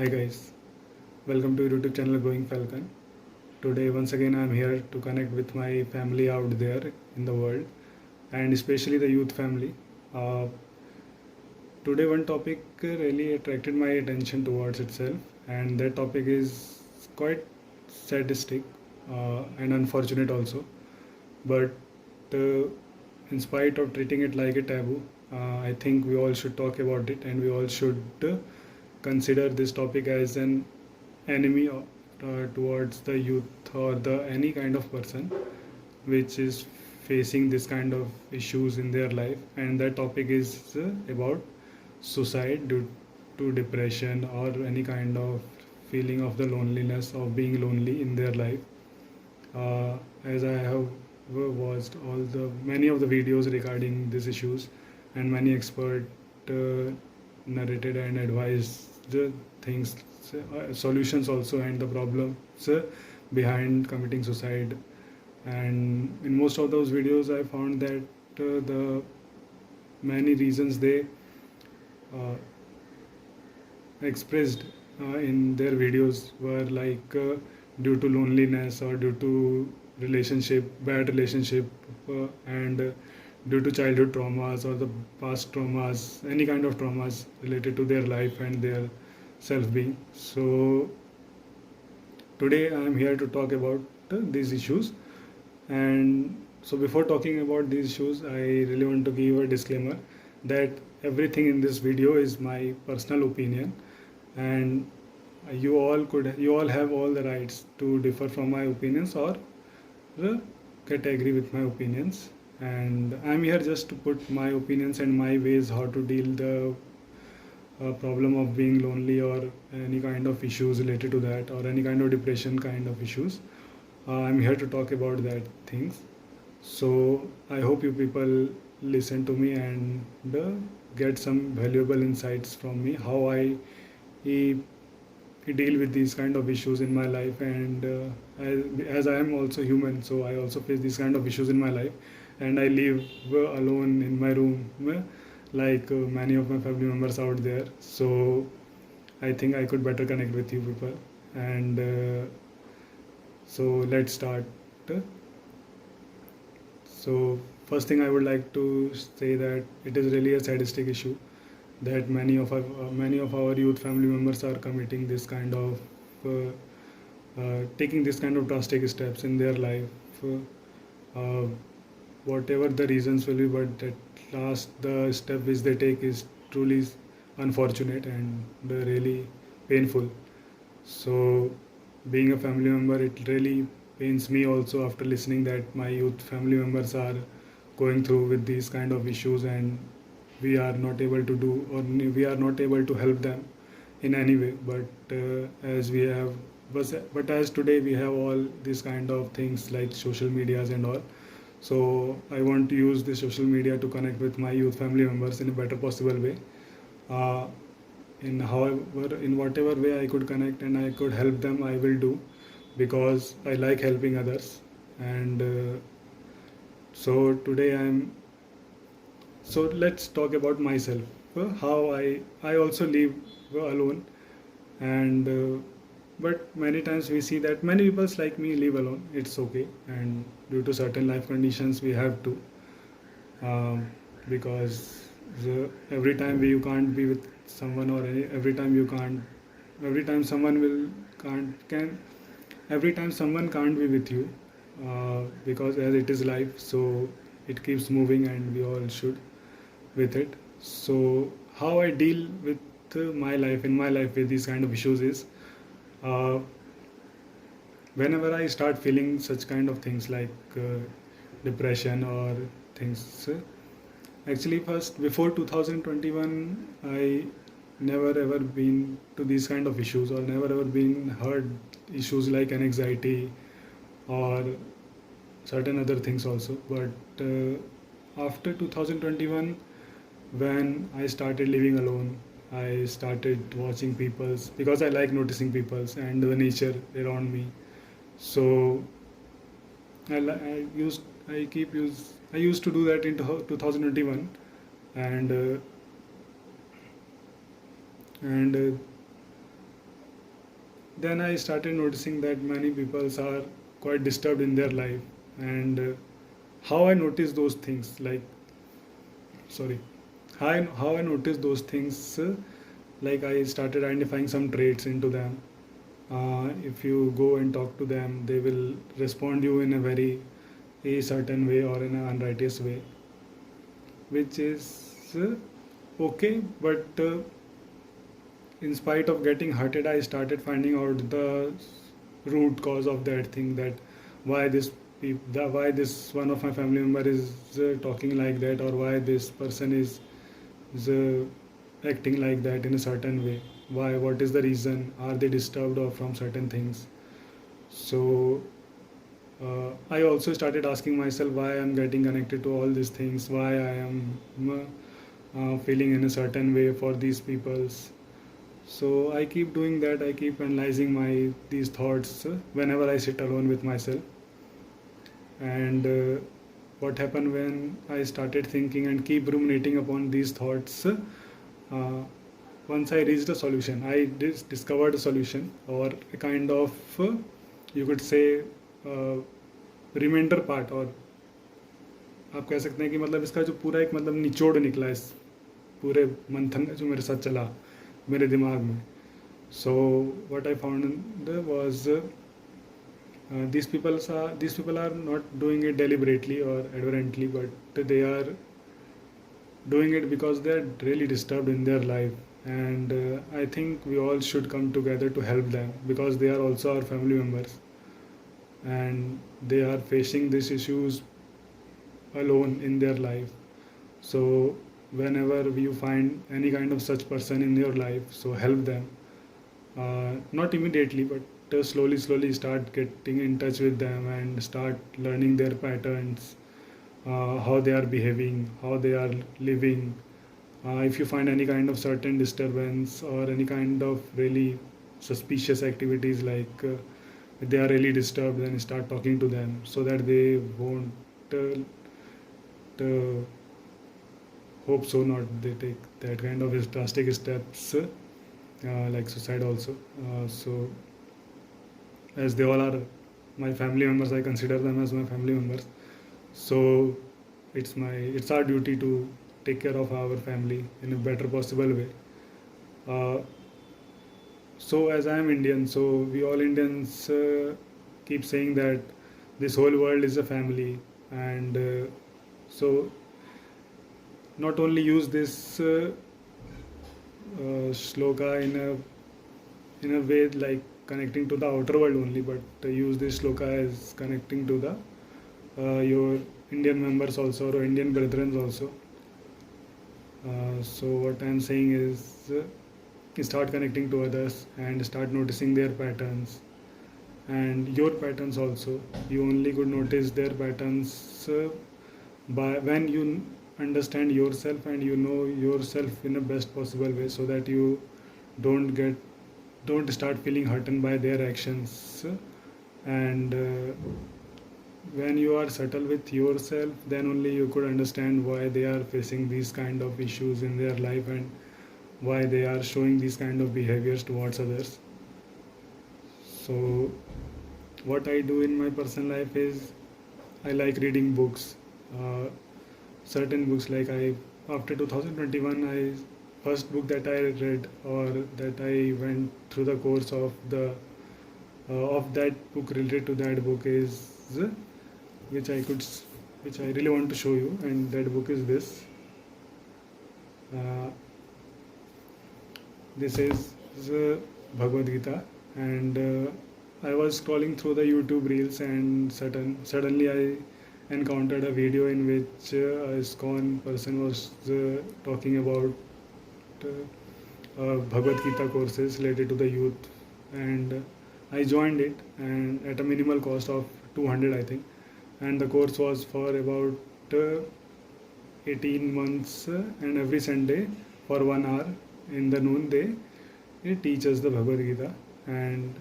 Hi guys, welcome to YouTube channel Going Falcon. Today once again I am here to connect with my family out there in the world and especially the youth family. Uh, Today one topic really attracted my attention towards itself, and that topic is quite sadistic and unfortunate also. But uh, in spite of treating it like a taboo, I think we all should talk about it and we all should consider this topic as an enemy towards the youth or the any kind of person which is facing this kind of issues in their life, and that topic is about suicide due to depression or any kind of feeling of the loneliness of being lonely in their life. As I have watched all the many of the videos regarding these issues, and many expert uh, narrated and advised the things, solutions also, and the problems behind committing suicide. And in most of those videos, I found that the many reasons they uh, expressed in their videos were like due to loneliness or due to bad relationship, and due to childhood traumas or the past traumas, any kind of traumas related to their life and their self-being. So today I am here to talk about these issues. And so before talking about these issues, I really want to give a disclaimer that everything in this video is my personal opinion, and you all have all the rights to differ from my opinions or get agree with my opinions. And I'm here just to put my opinions and my ways how to deal the problem of being lonely or any kind of issues related to that or any kind of depression kind of issues. I'm here to talk about that things. So I hope you people listen to me and get some valuable insights from me how I deal with these kind of issues in my life. And as I am also human, so I also face these kind of issues in my life, and I live alone in my room, like many of my family members out there. So I think I could better connect with you people. And so let's start. So first thing I would like to say that it is really a sadistic issue that many of our youth family members are committing this kind of taking this kind of drastic steps in their life, uh, whatever the reasons will be, but at last the step which they take is truly unfortunate and really painful. So being a family member, it really pains me also after listening that my youth family members are going through with these kind of issues, and we are not able to do or we are not able to help them in any way. But as we have but as today we have all these kind of things like social medias and all, so I want to use the social media to connect with my youth family members in a better possible way, uh, in whatever way I could connect and I could help them, I will do, because I like helping others. And so today I'm so let's talk about myself, how I also live alone. And but many times we see that many people like me live alone, it's okay, and due to certain life conditions we have to, because every time you can't be with someone, or every time you can't every time someone will can't can every time someone can't be with you, because as it is life, so it keeps moving and we all should with it. So how I deal with my life in my life with these kind of issues is, uh, whenever I start feeling such kind of things like depression or things, actually first before 2021 I never ever been to these kind of issues or never ever been heard issues like anxiety or certain other things also. But after 2021, when I started living alone, I started watching people's, because I like noticing people's and the nature around me. So I used I keep use I used to do that in 2021. And then I started noticing that many people are quite disturbed in their life, and how I noticed those things, like sorry, how I noticed those things, like I started identifying some traits into them. If you go and talk to them, they will respond you in a very a certain way or in an unrighteous way, which is okay, but in spite of getting hurted, I started finding out the root cause of that thing, that why why this one of my family member is talking like that, or why this person is acting like that in a certain way. Why? What is the reason? Are they disturbed or from certain things? So I also started asking myself why I'm getting connected to all these things, why I am feeling in a certain way for these peoples. So I keep doing that. I keep analyzing my these thoughts whenever I sit alone with myself. And what happened when I started thinking and keep ruminating upon these thoughts? Once I reached a solution, I discovered a solution, or a kind of you could say reminder part, और आप कह सकते हैं कि मतलब इसका जो पूरा एक मतलब निचोड़ निकला इस पूरे मंथन का जो मेरे साथ चला मेरे दिमाग में. So what I found was these people are not doing it deliberately or advertently, but they are doing it because they are really disturbed in their life. And I think we all should come together to help them, because they are also our family members, and they are facing these issues alone in their life. So whenever you find any kind of such person in your life, so help them, not immediately, but slowly start getting in touch with them and start learning their patterns, how they are behaving, how they are living. If you find any kind of certain disturbance or any kind of really suspicious activities, like they are really disturbed, then start talking to them so that they won't hope so not they take that kind of drastic steps, like suicide also. So as they all are my family members, I consider them as my family members. So it's our duty to take care of our family in a better possible way. So as I am Indian, so we all Indians keep saying that this whole world is a family, and so not only use this shloka in a way like connecting to the outer world only, but use this shloka as connecting to the your Indian members also, or Indian brethren also. So what I am saying is start connecting to others and start noticing their patterns and your patterns also. You only could notice their patterns by when you understand yourself and you know yourself in the best possible way, so that you don't start feeling hurted by their actions. And when you are settled with yourself, then only you could understand why they are facing these kind of issues in their life and why they are showing these kind of behaviors towards others. So what I do in my personal life is I like reading books, certain books. Like I after 2021, I first book that I read or that I went through the course of that book, related to that book, is which I could which I really want to show you, and that book is this. This is Bhagavad Gita, and I was scrolling through the YouTube reels, and suddenly I encountered a video in which a ISKCON person was talking about Bhagavad Gita courses related to the youth, and I joined it, and at a minimal cost of 200, I think, and the course was for about 18 months, and every Sunday for 1 hour in the noon they teach us the Bhagavad Gita, and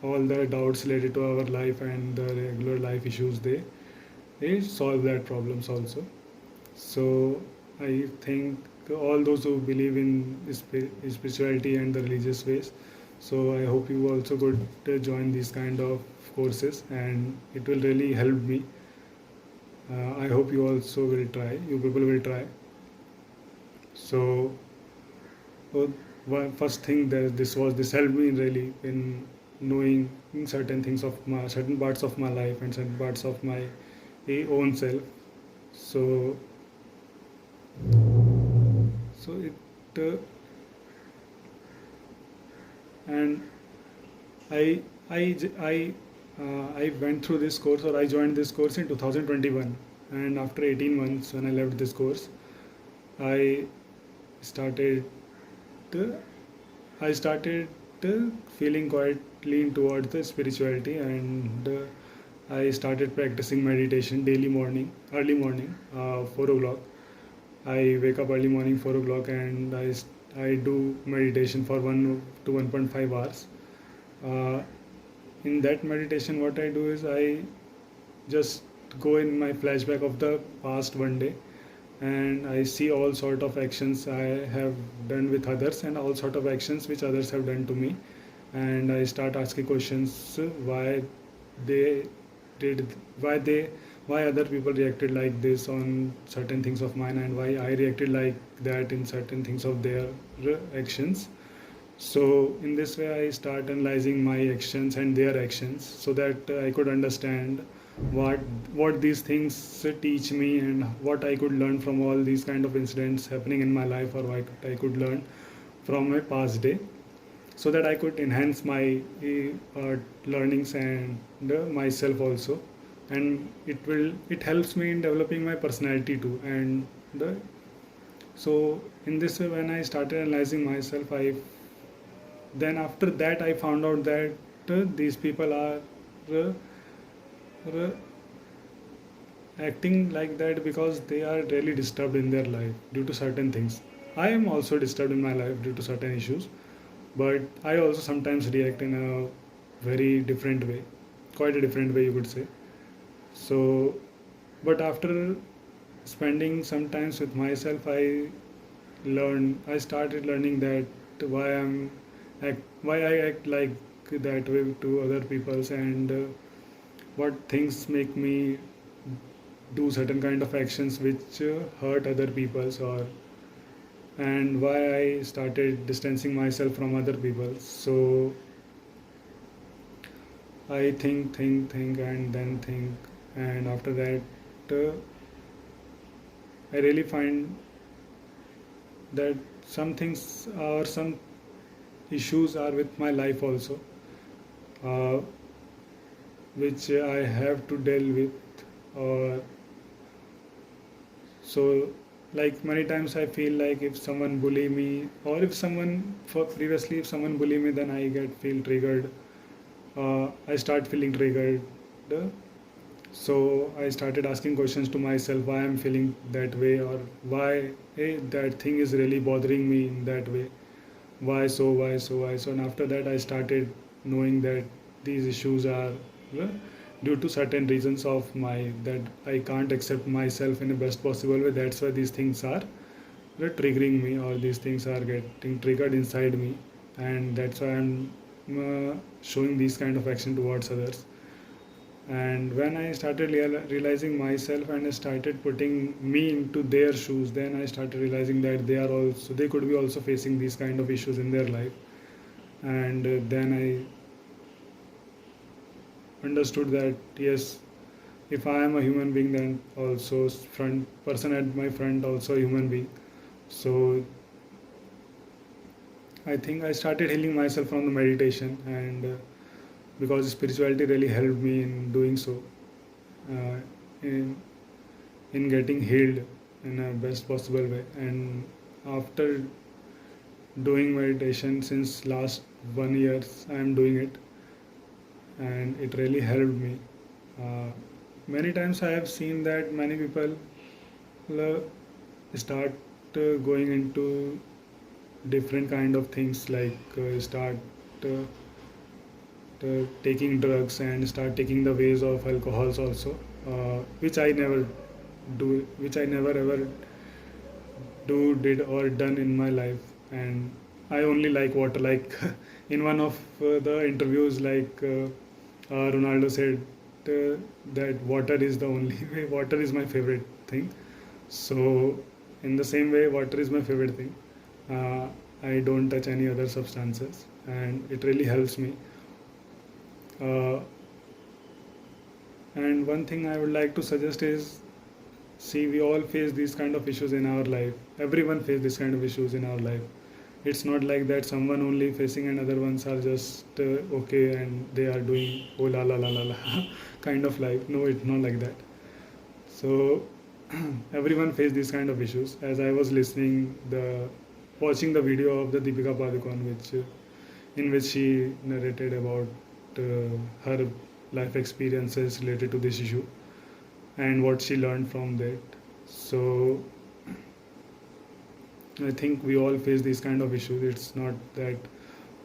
all the doubts related to our life and the regular life issues, they solve that problems also. So I think all those who believe in spirituality and the religious ways, So I hope you also could join these kind of courses, and it will really help me. I hope you also will try, you people will try. So first thing that this helped me really in knowing certain things of my certain parts of my life and certain parts of my own self. So it and I I went through this course, or I joined this course in 2021, and after 18 months when I left this course, I started I started feeling quite lean towards the spirituality, and I started practicing meditation daily morning, early morning, 4 o'clock. I wake up early morning 4 o'clock, and I do meditation for 1 to 1.5 hours. Uh, in that meditation, what I do is I just go in my flashback of the past one day, and I see all sort of actions I have done with others and all sort of actions which others have done to me, and I start asking questions, why they did why they why other people reacted like this on certain things of mine, and why I reacted like that in certain things of their actions. So in this way I start analyzing my actions and their actions, so that I could understand what these things teach me, and what I could learn from all these kind of incidents happening in my life, or what I could learn from my past day, so that I could enhance my learnings and myself also. And it helps me in developing my personality too. And so in this way, when I started analyzing myself, I then after that I found out that these people are uh, uh, acting like that because they are really disturbed in their life due to certain things. I am also disturbed in my life due to certain issues, but I also sometimes react in a very different way, quite a different way, you could say. So, but after spending some times with myself, I started learning that why I act like that way to other people's, and what things make me do certain kind of actions which hurt other people's, or and why I started distancing myself from other people. So I think, and then think, and after that, I really find that some things or some issues are with my life also, uh, which I have to deal with. Or so, like many times, I feel like if someone bully me, or if someone for previously if someone bully me, then I get feel triggered. I start feeling triggered. uh, So I started asking questions to myself, why I'm feeling that way, or why that thing is really bothering me in that way. Why so. And after that, I started knowing that these issues are uh, due to certain reasons of my that I can't accept myself in the best possible way. That's why these things are triggering me, or these things are getting triggered inside me, and that's why I'm showing these kind of action towards others. And when I started realizing myself, and I started putting me into their shoes, then I started realizing that they could be also facing these kind of issues in their life. And then I understood that yes, if I am a human being, then also front person at my front also a human being. So I think I started healing myself from the meditation, and because spirituality really helped me in doing so, uh, in getting healed in a best possible way. And after doing meditation since last 1 year, I am doing it, and it really helped me. Uh, Many times I have seen that many people uh, start going into different kind of things, like start uh, taking drugs, and start taking the ways of alcohols also, which I never which I never ever did or done in my life. And I only like water. Like in one of the interviews, Ronaldo said that water is the only way. Water is my favorite thing. So in the same way, water is my favorite thing. Uh, I don't touch any other substances, and it really helps me. Uh, and one thing I would like to suggest is, see, we all face these kind of issues in our life. Everyone face this kind of issues in our life. It's not like that someone only facing and other ones are just okay and they are doing oh la la la la la kind of life. No, it's not like that. So everyone face these kind of issues. As I was watching the video of the Deepika Padukone, in which she narrated about her life experiences related to this issue and what she learned from that. So I think we all face these kind of issues. It's not that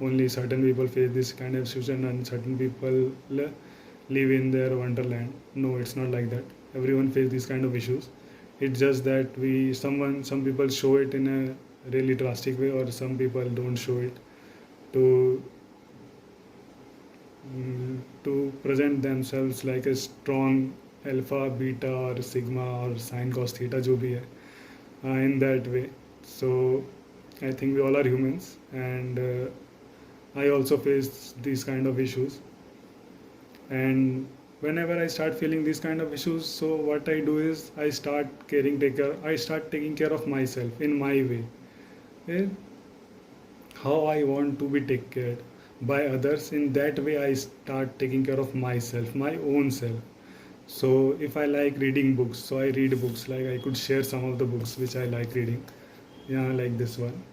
only certain people face this kind of issues and certain people live in their wonderland. No, it's not like that. Everyone face these kind of issues. It's just that some people show it in a really drastic way, or some people don't show it to to present themselves like a strong alpha, beta, or sigma, or sine, cos, theta, जो भी है, in that way. So I think we all are humans, and I also face these kind of issues. And whenever I start feeling these kind of issues, so what I do is I start taking care of myself in my way. Eh, how I want to be taken care by others. In that way, I start taking care of myself, my own self. So if I like reading books, so I read books. Like I could share some of the books which I like reading. Yeah, like this one.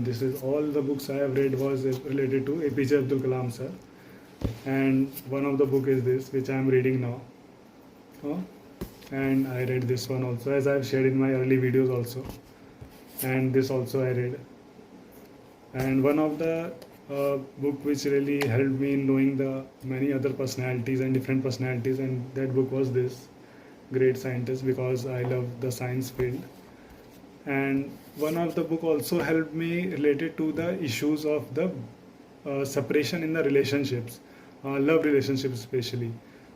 This is all the books I have read was related to APJ Abdul Kalam sir, and one of the book is this which I am reading now. Oh, and I read this one also, as I have shared in my early videos also, and this also I read. And one of the book which really helped me in knowing the many other personalities and different personalities, and that book was this Great Scientist, because I love the science field. And one of the book also helped me related to the issues of the separation in the relationships, love relationships especially.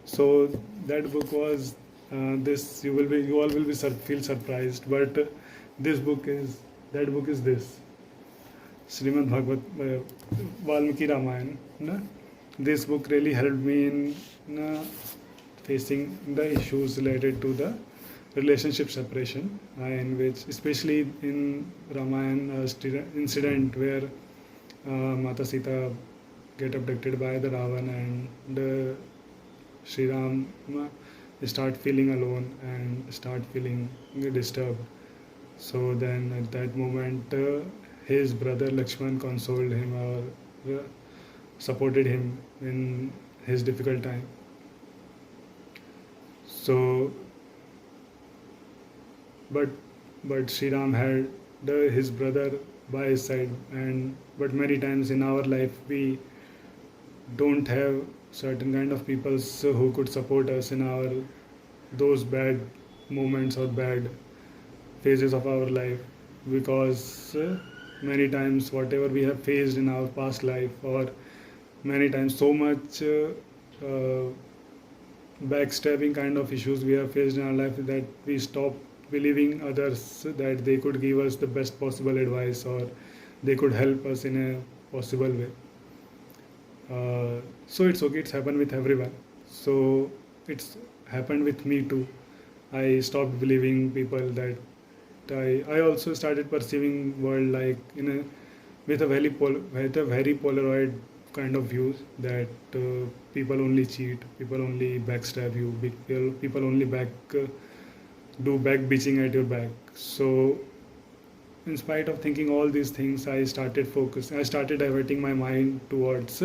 So that book was this. You all will be feel surprised, but this book is that book is this Srimad Bhagavad Valmiki Ramayana. No? This book really helped me in facing the issues related to the relationship separation, in which, especially in Ramayana incident where Mata Sita get abducted by the Ravan, and Sri Ram start feeling alone and start feeling disturbed. So then at that moment, his brother Lakshman consoled him, or supported him in his difficult time. So but Sri Ram had his brother by his side, and but many times in our life we don't have certain kind of people who could support us in our those bad moments or bad phases of our life, because many times whatever we have faced in our past life, or many times so much backstabbing kind of issues we have faced in our life, that we stop believing others that they could give us the best possible advice, or they could help us in a possible way. So it's okay, it's happened with everyone. So it's happened with me too. I stopped believing people that I also started perceiving world like with a very polarized kind of views, that people only cheat, people only backstab you, people only do back bitching at your back. So in spite of thinking all these things, I started diverting my mind towards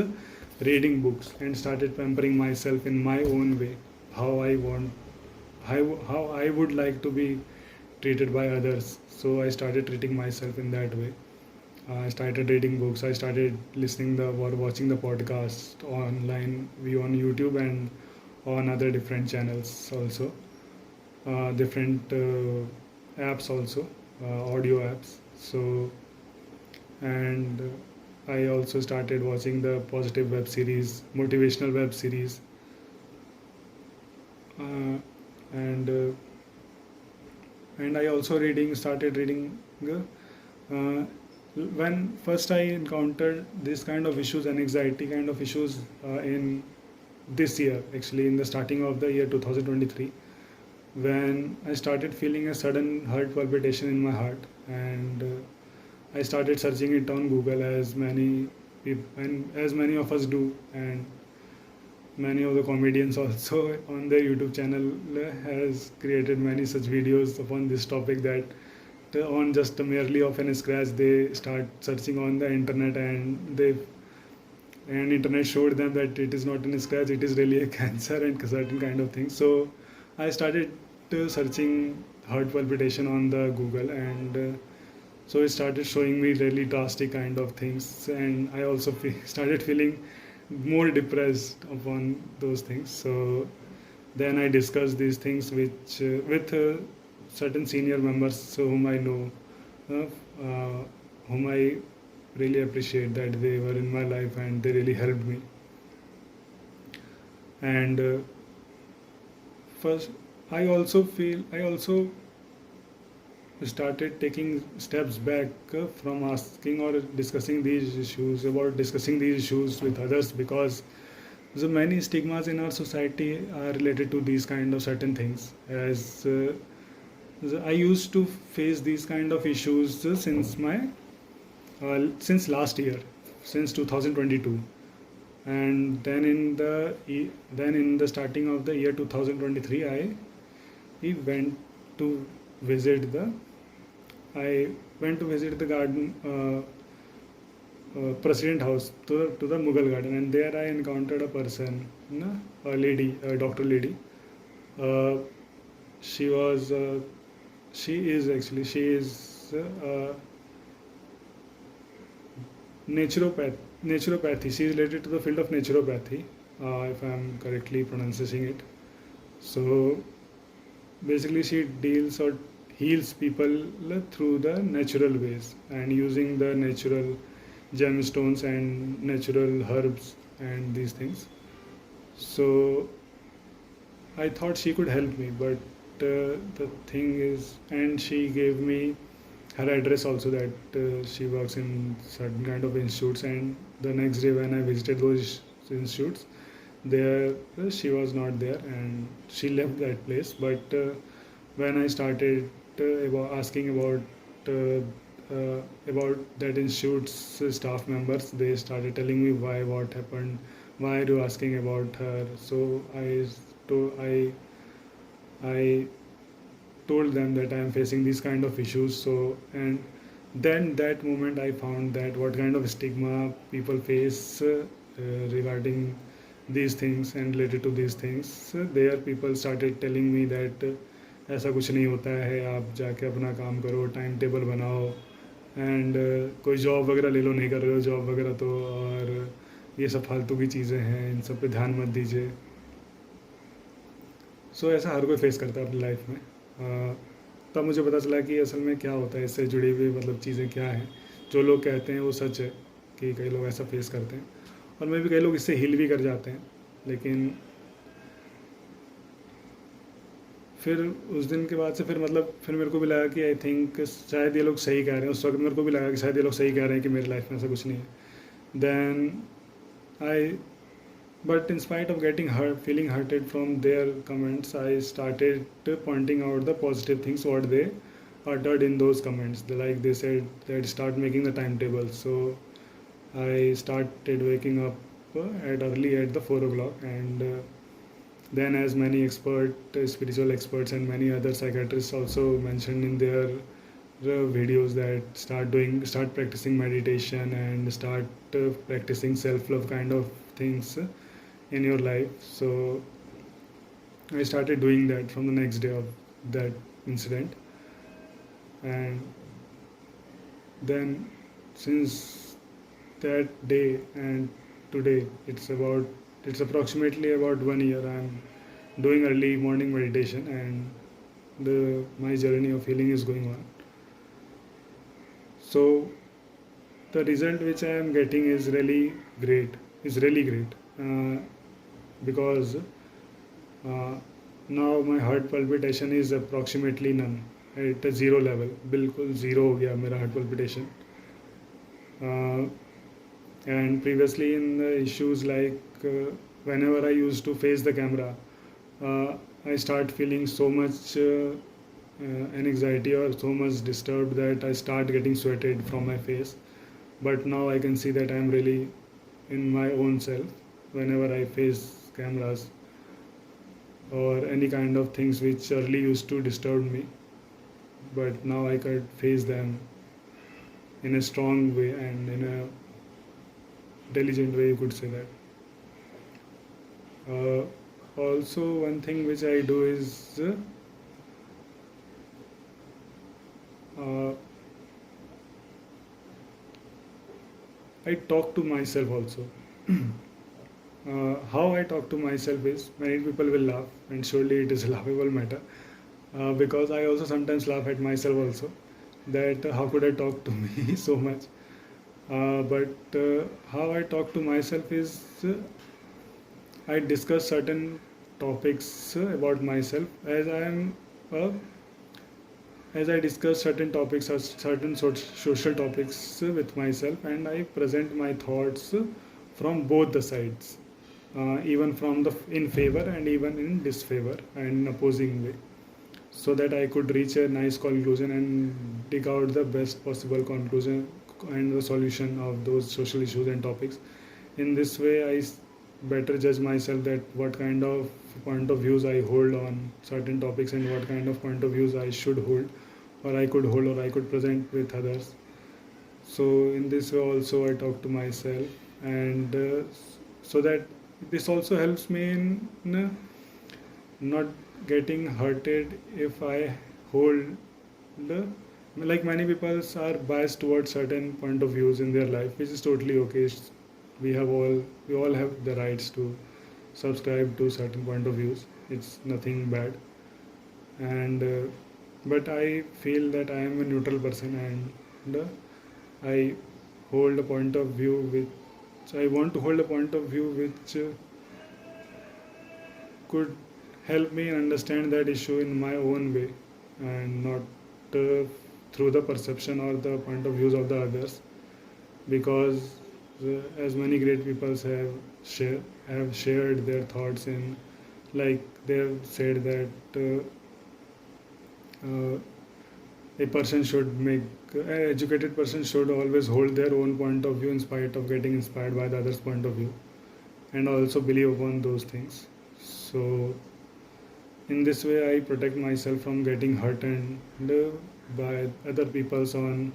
reading books, and started pampering myself in my own way, how I want, how I would like to be treated by others. So I started treating myself in that way. I started reading books. I started listening or watching the podcast online, on YouTube and on other different channels also, different apps also, audio apps. So, and I also started watching the positive web series, motivational web series, uh, and I also started reading. Uh, when first I encountered this kind of issues and anxiety kind of issues in this year, actually in the starting of the year 2023, when I started feeling a sudden heart palpitation in my heart, and I started searching it on Google, as many people and as many of us do, and many of the comedians also on their YouTube channel has created many such videos upon this topic, that on just merely of an scratch they start searching on the internet, and internet showed them that it is not an scratch, it is really a cancer and certain kind of things. So I started searching heart palpitation on the Google, and so it started showing me really drastic kind of things, and I also started feeling more depressed upon those things. So then I discussed these things with certain senior members whom I know, whom I really appreciate that they were in my life and they really helped me. And first, I also started taking steps back from asking or discussing these issues with others, because so many stigmas in our society are related to these kind of certain things. As I used to face these kind of issues since last year, since 2022, and then in the starting of the year 2023, I went to visit the I went to visit the garden, President House, to the Mughal Garden, and there I encountered a person, a lady, a doctor lady. Uh, she was, she is naturopath. Naturopathy. She is related to the field of naturopathy, if I am correctly pronouncing it. So basically, she deals or heals people through the natural ways and using the natural gemstones and natural herbs and these things. So I thought she could help me, but the thing is, and she gave me her address also, that she works in certain kind of institutes. And the next day when I visited those institutes, there she was not there and she left that place. But when I started asking uh, about that institute's staff members, they started telling me why, what happened, why are you asking about her. So I told them that I am facing these kind of issues. So, and then that moment I found that what kind of stigma people face regarding these things and related to these things. There people started telling me that ऐसा कुछ नहीं होता है, आप जाके अपना काम करो, टाइम टेबल बनाओ, एंड कोई जॉब वगैरह ले लो, नहीं कर रहे हो जॉब वगैरह तो, और ये सब फालतू की चीज़ें हैं, इन सब पे ध्यान मत दीजिए. सो ऐसा हर कोई फेस करता है अपनी लाइफ में. तब मुझे पता चला कि असल में क्या होता है, इससे जुड़ी हुई मतलब चीज़ें क्या हैं. जो लोग कहते हैं वो सच है कि कई लोग ऐसा फेस करते हैं, और मे भी कई लोग इससे हील भी कर जाते हैं. लेकिन फिर उस दिन के बाद से फिर मेरे को भी लगा कि आई थिंक शायद ये लोग सही कह रहे हैं. उस वक्त मेरे को भी लगा कि शायद ये लोग सही कह रहे हैं कि मेरी लाइफ में ऐसा कुछ नहीं है. Then I But in spite of feeling hurted from their comments, I started pointing out the positive things what they uttered in those comments. They said that start making the timetable. So I started waking up at the 4 o'clock, and then as many spiritual experts and many other psychiatrists also mentioned in their videos, that start practicing meditation and start practicing self-love kind of things in your life. So I started doing that from the next day of that incident, and then since that day and today, it's approximately about 1 year I'm doing early morning meditation, and my journey of healing is going on. So the result which I am getting is really great, because now my heart palpitation is approximately none, at a zero level, बिल्कुल zero हो गया मेरा heart palpitation. uh, and previously in the issues like whenever I used to face the camera, I start feeling so much anxiety or so much disturbed that I start getting sweated from my face. But now I can see that I am really in my own self whenever I face cameras or any kind of things which early used to disturb me. But now I could face them in a strong way and in a intelligent way, you could say that. Also, one thing which I do is I talk to myself also. How I talk to myself is, many people will laugh, and surely it is a laughable matter, because I also sometimes laugh at myself also, that how could I talk to me so much. But how I talk to myself is, I discuss certain topics about myself as I discuss certain topics or certain social topics with myself, and I present my thoughts from both the sides, even from the in favor and even in disfavor and in opposing way, so that I could reach a nice conclusion and dig out the best possible conclusion and the solution of those social issues and topics. In this way, I better judge myself that what kind of point of views I hold on certain topics and what kind of point of views I should hold, or I could hold, or I could present with others. So in this way also I talk to myself, and so that this also helps me in not getting hurted if I hold the, like many people are biased towards certain point of views in their life, which is totally okay. We all have the rights to subscribe to certain point of views. It's nothing bad. And but I feel that I am a neutral person, and I hold a point of view which I want to hold a point of view which could help me understand that issue in my own way, and not through the perception or the point of views of the others, because as many great people have shared their thoughts in, like they have said that a person should make an educated person should always hold their own point of view in spite of getting inspired by the other's point of view, and also believe upon those things. So in this way I protect myself from getting hurt and by other people's on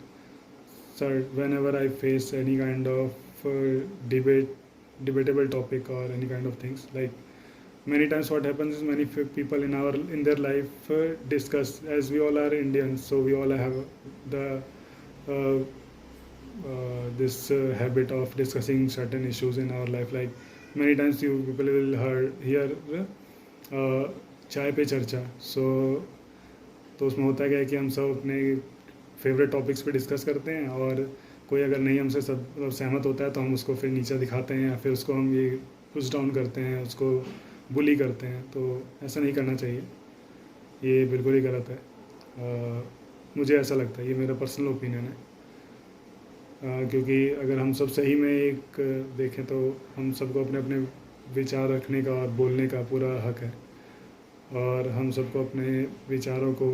whenever I face any kind of debatable topic or any kind of things. Like many times what happens is many people in their life discuss, as we all are Indians, so we all have the this habit of discussing certain issues in our life. Like many times you people will hear चाय पे चर्चा. सो तो उसमें होता क्या है कि हम सब अपने फेवरेट टॉपिक्स पे डिस्कस करते हैं, और कोई अगर नहीं हमसे सब मतलब सहमत होता है तो हम उसको फिर नीचे दिखाते हैं, या फिर उसको हम ये पुश डाउन करते हैं, उसको बुली करते हैं. तो ऐसा नहीं करना चाहिए, ये बिल्कुल ही गलत है. मुझे ऐसा लगता है, ये मेरा पर्सनल ओपिनियन है. क्योंकि अगर हम सब सही में एक देखें तो हम सबको अपने अपने विचार रखने का और बोलने का पूरा हक है, और हम सबको अपने विचारों को,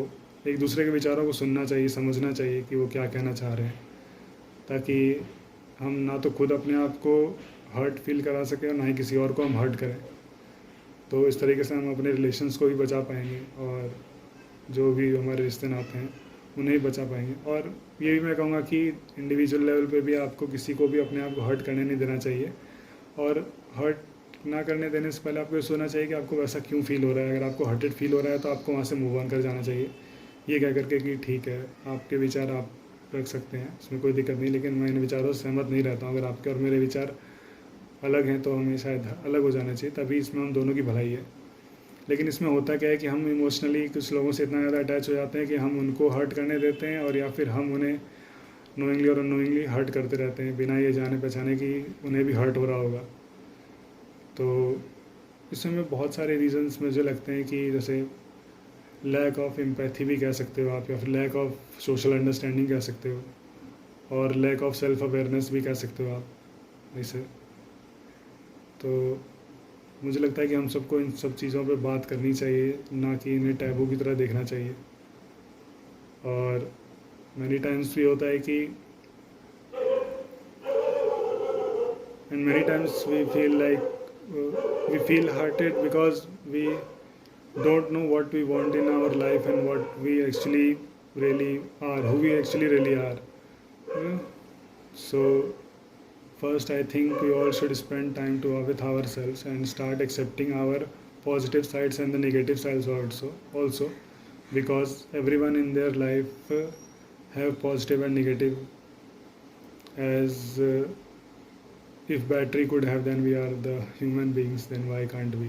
एक दूसरे के विचारों को सुनना चाहिए, समझना चाहिए कि वो क्या कहना चाह रहे हैं, ताकि हम ना तो खुद अपने आप को हर्ट फील करा सकें और ना ही किसी और को हम हर्ट करें. तो इस तरीके से हम अपने रिलेशंस को भी बचा पाएंगे, और जो भी हमारे रिश्ते नाते हैं उन्हें भी बचा पाएंगे. और ये भी मैं कहूँगा कि इंडिविजुअल लेवल पे भी आपको किसी को भी अपने आप को हर्ट करने नहीं देना चाहिए, और हर्ट ना करने देने से पहले आपको ये सोचना चाहिए कि आपको वैसा क्यों फील हो रहा है. अगर आपको हर्टेड फील हो रहा है तो आपको वहाँ से मूव ऑन कर जाना चाहिए, ये कह करके कि ठीक है आपके विचार आप रख सकते हैं, इसमें कोई दिक्कत नहीं, लेकिन मैं इन विचारों से सहमत नहीं रहता हूँ. अगर आपके और मेरे विचार अलग हैं तो हमें शायद अलग हो जाना चाहिए, तभी इसमें हम दोनों की भलाई है. लेकिन इसमें होता क्या है कि हम इमोशनली कुछ लोगों से इतना ज़्यादा अटैच हो जाते हैं कि हम उनको हर्ट करने देते हैं, और या फिर हम उन्हें नोइंगली और अनोइंगली हर्ट करते रहते हैं बिना ये जाने पहचाने कि उन्हें भी हर्ट हो रहा होगा। तो इसमें बहुत सारे रीजंस मुझे लगते हैं कि जैसे लैक ऑफ एम्पैथी भी कह सकते हो आप, या फिर लैक ऑफ सोशल अंडरस्टैंडिंग कह सकते हो, और लैक ऑफ सेल्फ अवेयरनेस भी कह सकते हो आप इसे। तो मुझे लगता है कि हम सबको इन सब चीज़ों पे बात करनी चाहिए, ना कि इन्हें टैबू की तरह देखना चाहिए। और मैनी टाइम्स भी होता है कि and many times we feel like we feel hurted because we don't know what we want in our life and what we actually really are, who we actually really are. Yeah. So first I think we all should spend time with ourselves and start accepting our positive sides and the negative sides also, because everyone in their life have positive and negative. As if battery could have, then we are the human beings, then why can't we?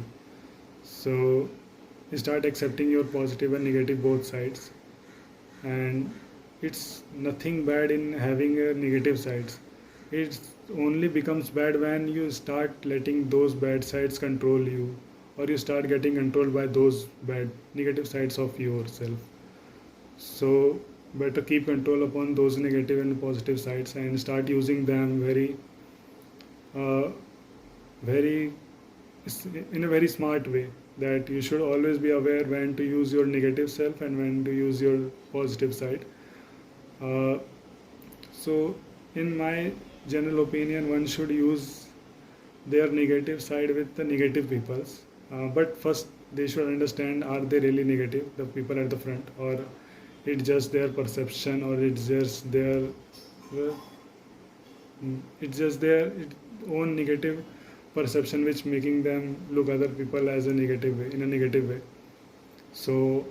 So start accepting your positive and negative both sides, and it's nothing bad in having a negative sides. It only becomes bad when you start letting those bad sides control you, or you start getting controlled by those bad negative sides of yourself. So better keep control upon those negative and positive sides and start using them uh, very in a very smart way, that you should always be aware when to use your negative self and when to use your positive side. uh, so in my general opinion, one should use their negative side with the negative peoples, but first they should understand, are they really negative, the people at the front, or it's just their perception, or uh, it's just their own negative perception which making them look other people as a negative way, in a negative way. So,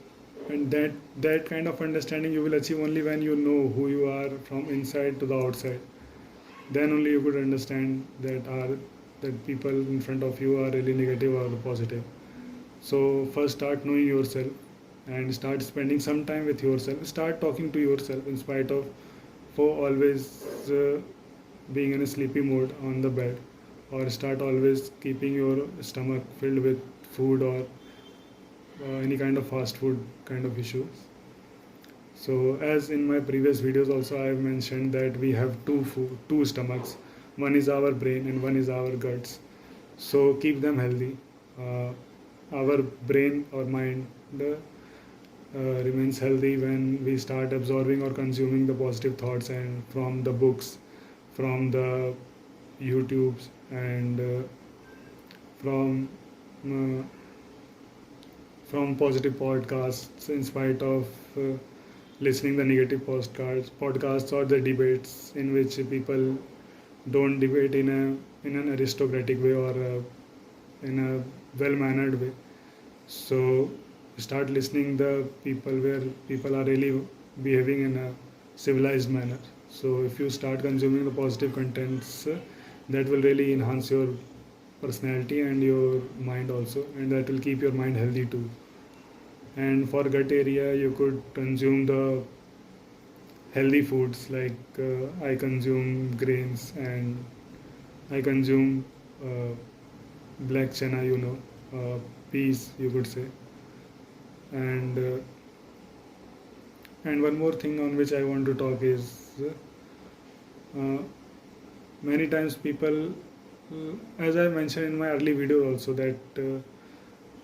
and that kind of understanding you will achieve only when you know who you are from inside to the outside. Then only you could understand that people in front of you are really negative or positive. So first start knowing yourself and start spending some time with yourself. Start talking to yourself in spite of for always being in a sleepy mode on the bed, or start always keeping your stomach filled with food, or any kind of fast food kind of issues. So as in my previous videos also I have mentioned that we have two stomachs. One is our brain and one is our guts. So keep them healthy. uh, our brain or mind remains healthy when we start absorbing or consuming the positive thoughts, and from the books, from the YouTubes, and from uh, from positive podcasts, in spite of listening the negative podcasts or the debates in which people don't debate in an aristocratic way, or in a well mannered way. So start listening the people where people are really behaving in a civilized manner. So if you start consuming the positive contents, that will really enhance your personality and your mind also, and that will keep your mind healthy too. And for gut area, you could consume the healthy foods, like I consume grains, and I consume uh, black chana, peas, you could say. And one more thing on which I want to talk is, uh, many times people, as I mentioned in my early video also, that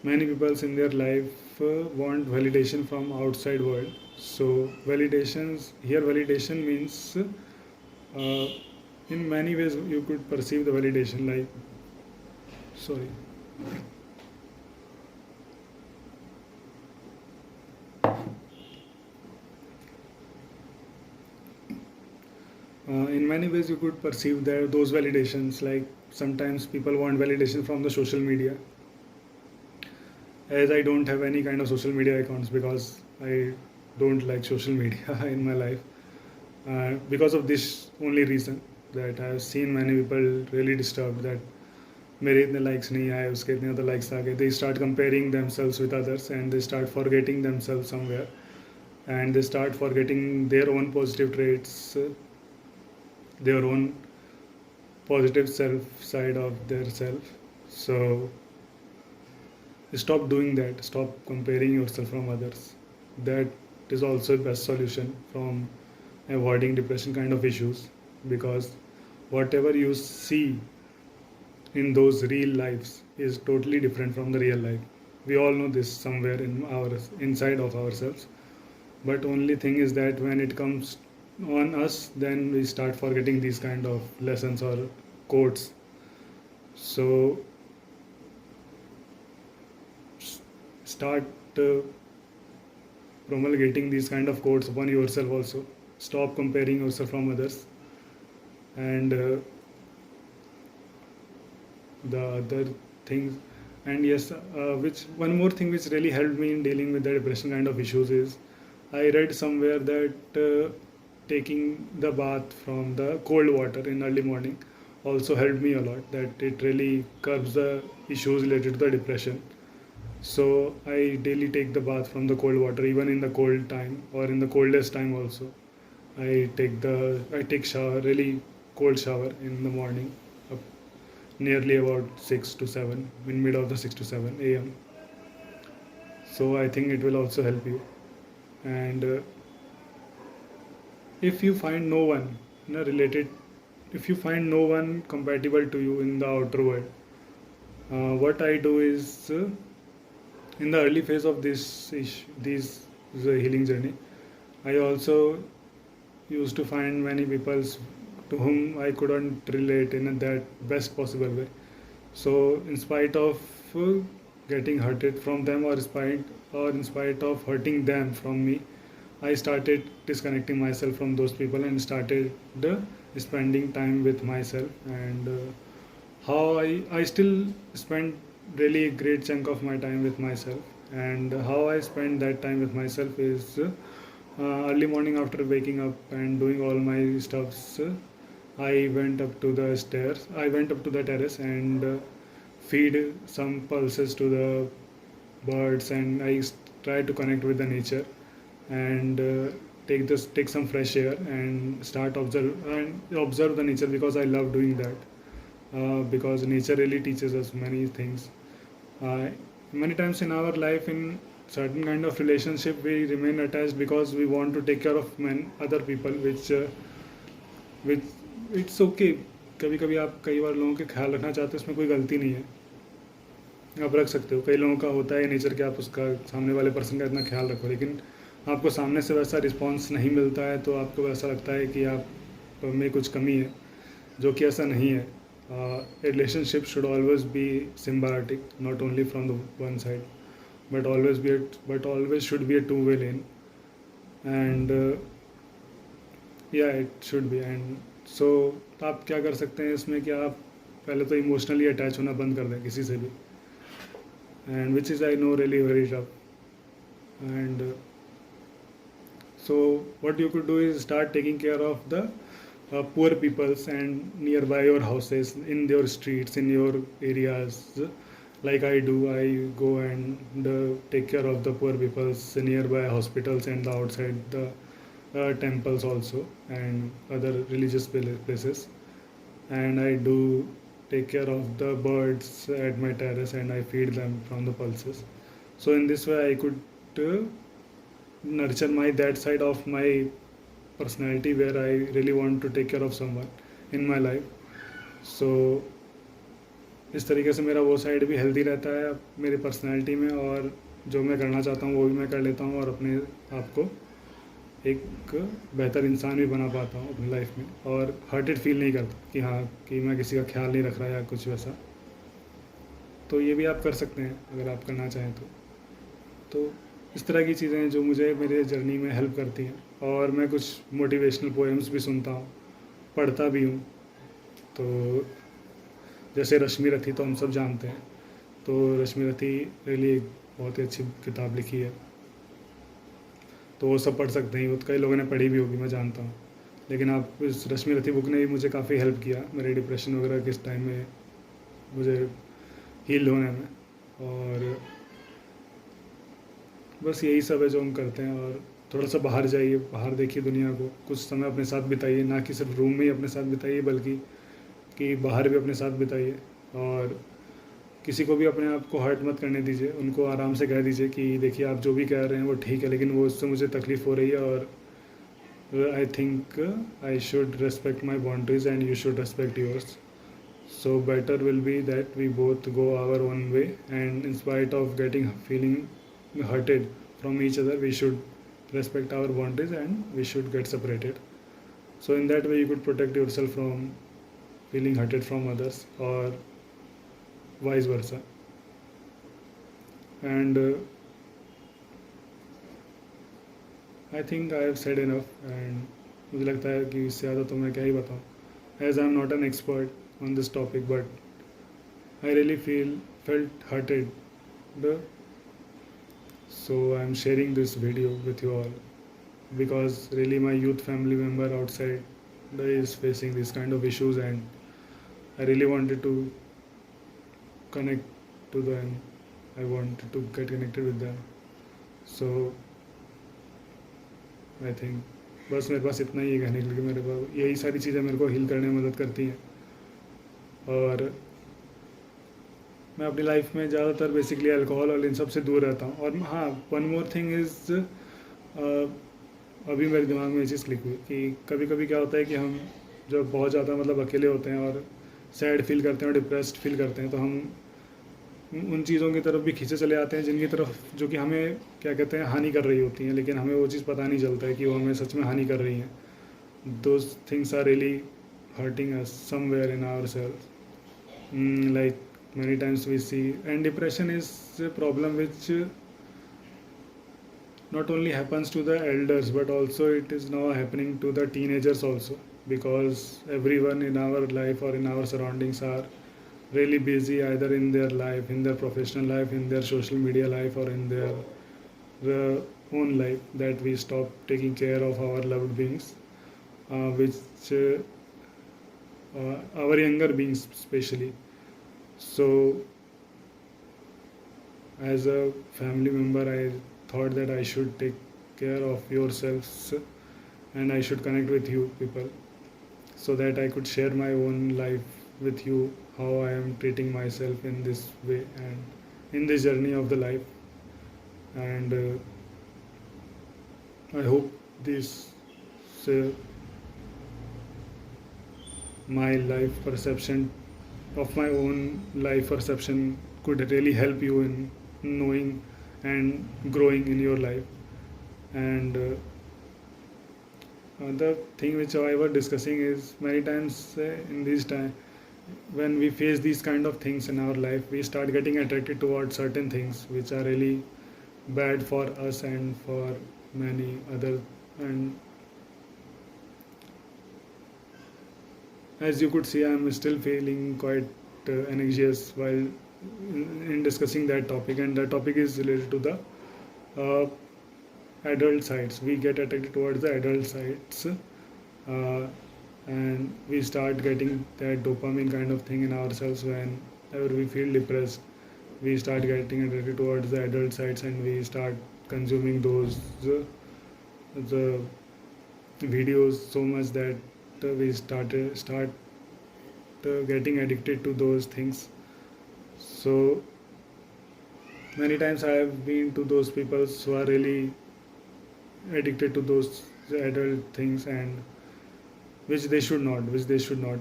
many people in their life want validation from outside world. So validation means, uh, in many ways you could perceive the validation like, sorry, in many ways you could perceive those validations, like sometimes people want validation from the social media. As I don't have any kind of social media accounts, because I don't like social media in my life, because of this only reason, that I have seen many people really disturbed that मेरे इतने likes नहीं आए, उसके इतने other likes आ गए. They start comparing themselves with others, and they start forgetting themselves somewhere, and they start forgetting their own positive traits, their own positive self side of their self. So stop doing that, stop comparing yourself from others. That is also the best solution from avoiding depression kind of issues, because whatever you see in those real lives is totally different from the real life. We all know this somewhere in our inside of ourselves, but only thing is that when it comes on us, then we start forgetting these kind of lessons or quotes. So start promulgating these kind of quotes upon yourself also. Stop comparing yourself from others. And the other things, and yes, which one more thing which really helped me in dealing with the depression kind of issues is, I read somewhere that taking the bath from the cold water in early morning also helped me a lot, that it really curbs the issues related to the depression. So I daily take the bath from the cold water, even in the cold time or in the coldest time also. I take shower, really cold shower in the morning, up nearly about 6 to 7, in mid of the 6 to 7 a.m. So I think it will also help you. And if you find no one, related, if you find no one compatible to you in the outer world, what I do is, in the early phase of this healing journey, I also used to find many people to whom I couldn't relate in that best possible way. So in spite of getting hurted from them, or in spite of hurting them from me, I started disconnecting myself from those people and started spending time with myself. And how I still spend really a great chunk of my time with myself. And how I spend that time with myself is, early morning after waking up and doing all my stuffs, I went up to the stairs. I went up to the terrace and feed some pulses to the birds, and I try to connect with the nature and take some fresh air and start observe the nature, because I love doing that. Because nature really teaches us many things. Uh, Many times in our life, in certain kind of relationship, we remain attached because we want to take care of other people, which it's okay. कभी कभी आप कई बार लोगों के ख्याल रखना चाहते हो, उसमें कोई गलती नहीं है, आप रख सकते हो. कई लोगों का होता है नेचर कि आप उसका सामने वाले पर्सन का इतना ख्याल रखो, लेकिन आपको सामने से वैसा रिस्पॉन्स नहीं मिलता है तो आपको ऐसा लगता है कि आप में कुछ कमी है, जो कि ऐसा नहीं है. Relationship should always be symbiotic, not only from the one side, but always should be a two-way lane. And yeah, it should be. And so आप क्या कर सकते हैं इसमें कि आप पहले तो इमोशनली अटैच होना बंद कर दें किसी से भी, and which is I know really very tough. And so what you could do is start taking care of the poor peoples and nearby your houses, in your streets, in your areas. Like I do, I go and take care of the poor peoples nearby hospitals and the outside the temples also, and other religious places. And I do take care of the birds at my terrace and I feed them from the pulses. So in this way I could nurture that side of my personality where I really want to take care of someone in my life. So इस तरीके से मेरा वो side भी healthy रहता है मेरी personality में, और जो मैं करना चाहता हूँ वो भी मैं कर लेता हूँ, और अपने आप को एक बेहतर इंसान भी बना पाता हूँ अपनी लाइफ में, और हर्टेड फील नहीं करता कि हाँ कि मैं किसी का ख्याल नहीं रख रहा या कुछ वैसा. तो ये भी आप कर सकते हैं अगर आप करना चाहें तो इस तरह की चीज़ें हैं जो मुझे मेरे जर्नी में हेल्प करती हैं. और मैं कुछ मोटिवेशनल पोएम्स भी सुनता हूँ, पढ़ता भी हूँ. तो जैसे रश्मि रथी तो हम सब जानते हैं, तो रश्मि रथी रियली एक बहुत ही अच्छी किताब लिखी है, तो वो सब पढ़ सकते हैं. कई लोगों ने पढ़ी भी होगी मैं जानता हूँ, लेकिन आप इस रश्मि रथी बुक ने भी मुझे काफ़ी हेल्प किया मेरे डिप्रेशन वगैरह किस टाइम में मुझे हील होने में. और बस यही सब है जो हम करते हैं. और थोड़ा सा बाहर जाइए, बाहर देखिए दुनिया को, कुछ समय अपने साथ बिताइए, ना कि सिर्फ रूम में ही अपने साथ बिताइए बल्कि कि बाहर भी अपने साथ बिताइए। और किसी को भी अपने आप को हर्ट मत करने दीजिए, उनको आराम से कह दीजिए कि देखिए आप जो भी कह रहे हैं वो ठीक है, लेकिन वो उससे मुझे तकलीफ़ हो रही है, और I think I should respect my boundaries and you should respect yours. So better will be that we both go our own way, and in spite of getting feeling hurted from each other, we should respect our boundaries and we should get separated. So in that way you could protect yourself from feeling hurted from others, or vice versa. And I think I have said enough, and मुझे लगता है कि इससे ज़्यादा तो मैं क्या ही बताऊँ, as I am not an expert on this topic, but I really felt hurted, so I am sharing this video with you all, because really my youth family member outside is facing these kind of issues, and I really wanted to connect to them. I wanted to get connected with them. So I think बस मेरे पास इतना ही है कहने के लिए, मेरे को यही सारी चीज़ें मेरे को हील करने में मदद करती हैं। और मैं अपनी लाइफ में ज़्यादातर बेसिकली अल्कोहल और इन सब से दूर रहता हूँ। और हाँ, वन मोर थिंग इज़, अभी मेरे दिमाग में ये चीज़ क्लिक हुई कि कभी कभी क्या होता है कि हम जब बहुत ज़्यादा मतलब अकेले होते हैं और सैड फील करते हैं और डिप्रेस्ड फील करते हैं, तो हम उन चीज़ों की तरफ भी खींचे चले आते हैं जिनकी तरफ जो कि हमें क्या कहते हैं हानि कर रही होती हैं, लेकिन हमें वो चीज़ पता नहीं चलता है कि वो हमें सच में हानि कर रही हैं। Those things are really hurting us somewhere in our self, like many times we see, and depression is a problem which not only happens to the elders but also it is now happening to the teenagers also, because everyone in our life or in our surroundings are really busy either in their life, in their professional life, in their social media life, or in their own life, that we stop taking care of our loved beings, which our younger beings especially. So as a family member, I thought that I should take care of yourselves and I should connect with you people, so that I could share my own life with you, how I am treating myself in this way and in this journey of the life. And I hope this my life perception of my own life perception could really help you in knowing and growing in your life. And the thing which I was discussing is many times in these time when we face these kind of things in our life, we start getting attracted towards certain things which are really bad for us and for many other. And as you could see, I am still feeling quite anxious while in discussing that topic, and that topic is related to the adult sides. We get attracted towards the adult sides, and we start getting that dopamine kind of thing in ourselves whenever we feel depressed. We start getting attracted towards the adult sides, and we start consuming those the videos so much that we start getting addicted to those things. So many times I have been to those people who are really addicted to those adult things, and which they should not,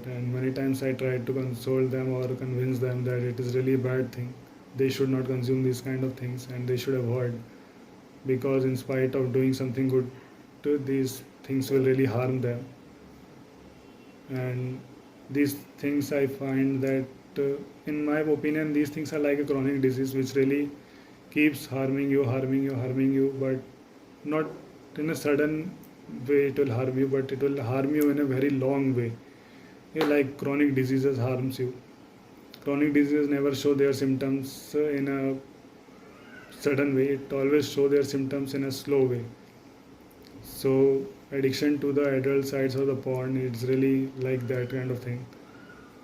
and many times I tried to console them or convince them that it is really a bad thing, they should not consume these kind of things and they should avoid, because in spite of doing something good, these things will really harm them. And these things I find that in my opinion these things are like a chronic disease which really keeps harming you, but not in a sudden way it will harm you, but it will harm you in a very long way. Like chronic diseases harms you. Chronic diseases never show their symptoms in a sudden way, it always show their symptoms in a slow way. So addiction to the adult sides of the porn, it's really like that kind of thing.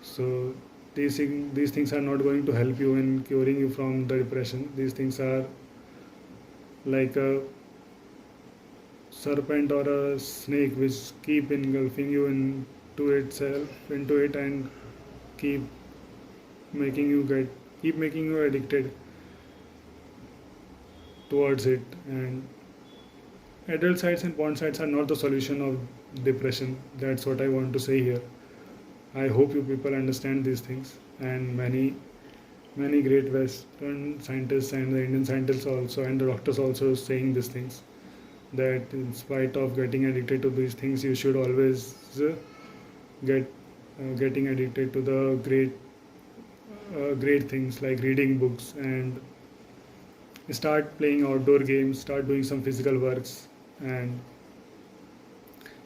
So these things are not going to help you in curing you from the depression. These things are like a serpent or a snake which keep engulfing you into it, and keep making you get keep making you addicted towards it. And adult sites and porn sites are not the solution of depression. That's what I want to say here. I hope you people understand these things, and many great western scientists and the Indian scientists also and the doctors also saying these things, that in spite of getting addicted to these things, you should always getting addicted to the great things like reading books, and start playing outdoor games, start doing some physical works. And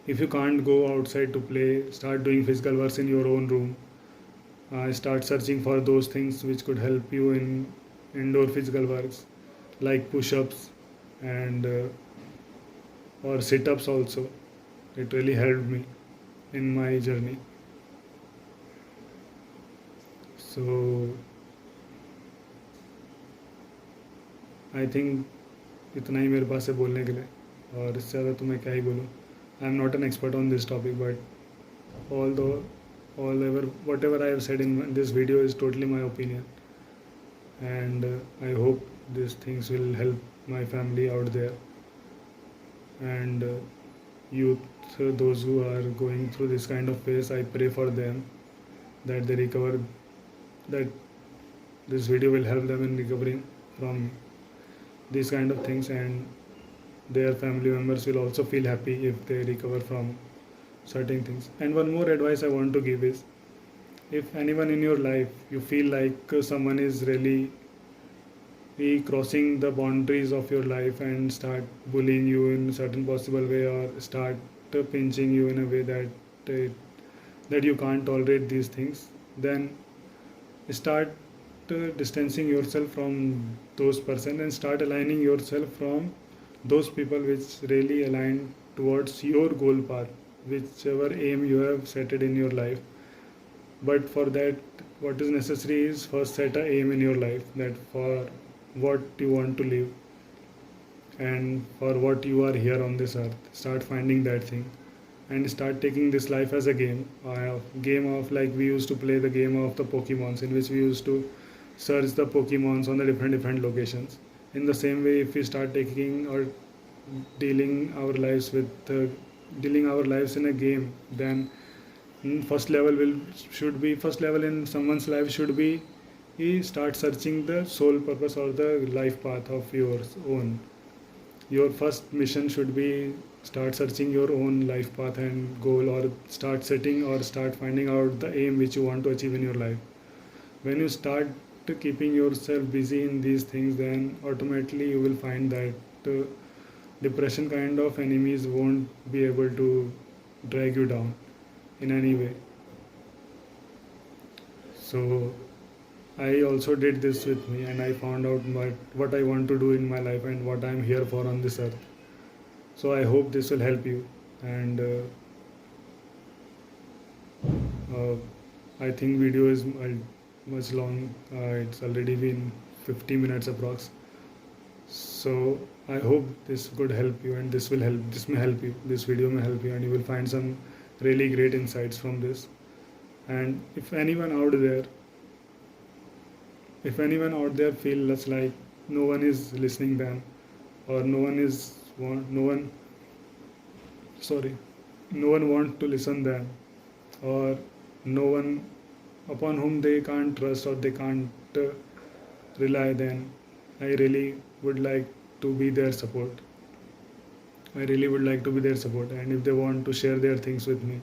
if you can't go outside to play, start doing physical works in your own room. Start searching for those things which could help you in indoor physical works, like push-ups and or sit-ups also. It really helped me in my journey. So I think इतना ही मेरे पास है बोलने के लिए, और इससे ज़्यादा तो मैं क्या ही बोलूँ. I am not an expert on this topic, but all ever whatever I have said in this video is totally my opinion, and I hope these things will help my family out there, and youth, those who are going through this kind of phase. I pray for them that they recover, that this video will help them in recovering from these kind of things, and their family members will also feel happy if they recover from certain things. And one more advice I want to give is, if anyone in your life you feel like someone is really crossing the boundaries of your life and start bullying you in a certain possible way, or start pinching you in a way that you can't tolerate these things, then start distancing yourself from those person, and start aligning yourself from those people which really align towards your goal path, whichever aim you have set it in your life. But for that, what is necessary is first set a aim in your life, that for what you want to live and for what you are here on this earth. Start finding that thing and start taking this life as a game of like we used to play the game of the Pokemons, in which we used to search the Pokemons on the different locations. In the same way, if we start taking or dealing our lives in a game, then first level in someone's life should be he start searching the soul purpose or the life path of yours own. Your first mission should be start searching your own life path and goal, or start setting or start finding out the aim which you want to achieve in your life. When you start keeping yourself busy in these things, then automatically you will find that depression kind of enemies won't be able to drag you down in any way. So I also did this with me, and I found out what I want to do in my life and what I'm here for on this earth. So I hope this will help you, and I think video is much long. It's already been 50 minutes approx. So I hope this could help you, and this may help you. This video may help you, and you will find some really great insights from this. And if anyone out there feels like no one is listening them, or no one want to listen them, or no one upon whom they can't trust or they can't rely, then I really would like to be their support. And if they want to share their things with me,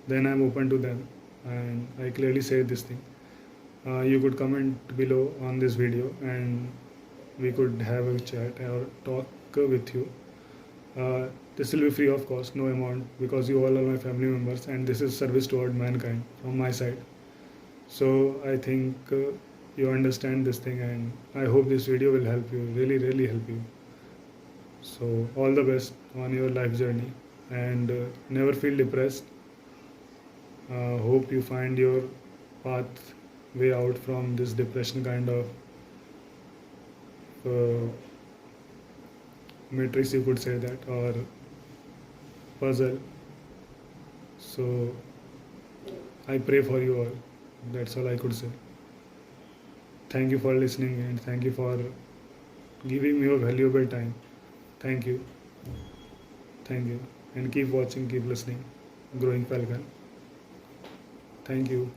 then I'm open to them, and I clearly say this thing. You could comment below on this video, and we could have a chat or talk with you. This will be free of cost, no amount, because you all are my family members, and this is service toward mankind from my side. So I think you understand this thing, and I hope this video will help you, really help you. So all the best on your life journey, and never feel depressed. Hope you find your way out from this depression kind of matrix, you could say that, or puzzle. So I pray for you all. That's all I could say. Thank you for listening and thank you for giving me your valuable time. Thank you. Thank you. And keep watching, keep listening. Growing Falcon. Thank you.